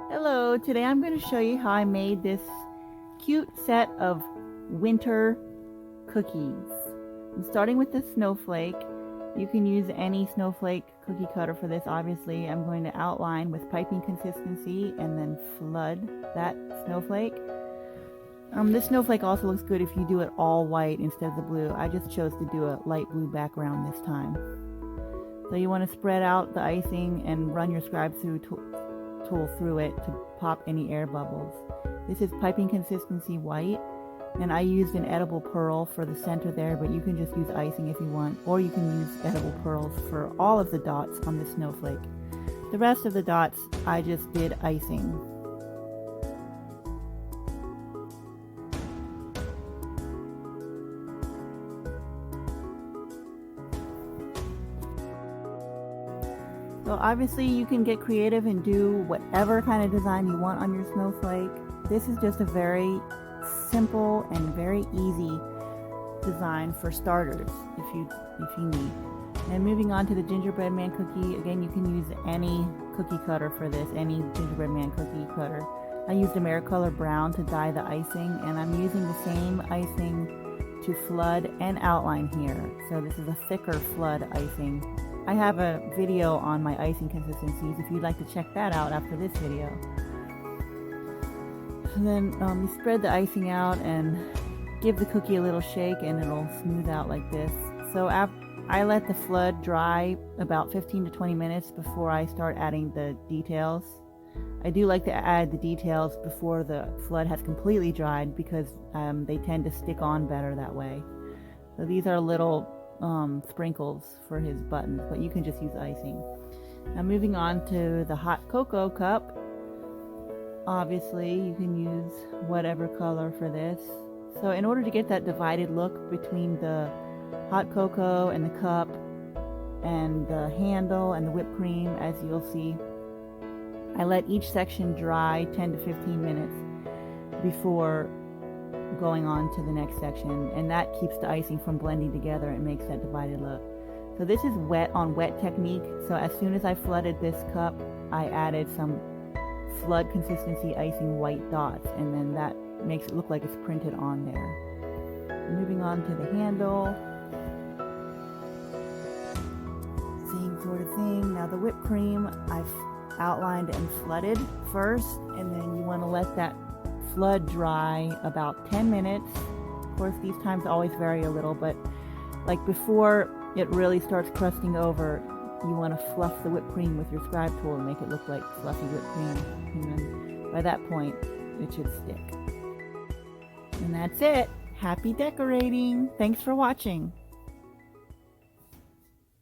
Hello, today I'm going to show you how I made this cute set of winter cookies. I'm starting with the snowflake. You can use any snowflake cookie cutter for this. Obviously, I'm going to outline with piping consistency and then flood that snowflake. This snowflake also looks good if you do it all white instead of the blue. I just chose to do a light blue background this time. So you want to spread out the icing and run your scribe through tool through it to pop any air bubbles. This is piping consistency white, and I used an edible pearl for the center there, but you can just use icing if you want, or you can use edible pearls for all of the dots on the snowflake. The rest of the dots I just did icing. So obviously you can get creative and do whatever kind of design you want on your snowflake. This is just a very simple and very easy design for starters if you need. And moving on to the gingerbread man cookie, again you can use any cookie cutter for this, any gingerbread man cookie cutter. I used AmeriColor brown to dye the icing, and I'm using the same icing to flood and outline here. So this is a thicker flood icing. I have a video on my icing consistencies if you'd like to check that out after this video. And then you spread the icing out and give the cookie a little shake and it'll smooth out like this. So I let the flood dry about 15 to 20 minutes before I start adding the details. I do like to add the details before the flood has completely dried because they tend to stick on better that way. So these are little sprinkles for his buttons, but you can just use icing. Now moving on to the hot cocoa cup. Obviously you can use whatever color for this. So in order to get that divided look between the hot cocoa and the cup and the handle and the whipped cream, as you'll see, I let each section dry 10 to 15 minutes before going on to the next section, and that keeps the icing from blending together and makes that divided look. So this is wet on wet technique. So as soon as I flooded this cup, I added some flood consistency icing white dots, and then that makes it look like it's printed on there. Moving on to the handle, same sort of thing. Now the whipped cream I've outlined and flooded first, and then you want to let that flood dry about 10 minutes. Of course, these times always vary a little, but like before it really starts crusting over, you want to fluff the whipped cream with your scribe tool and make it look like fluffy whipped cream. And then by that point, it should stick. And that's it. Happy decorating. Thanks for watching.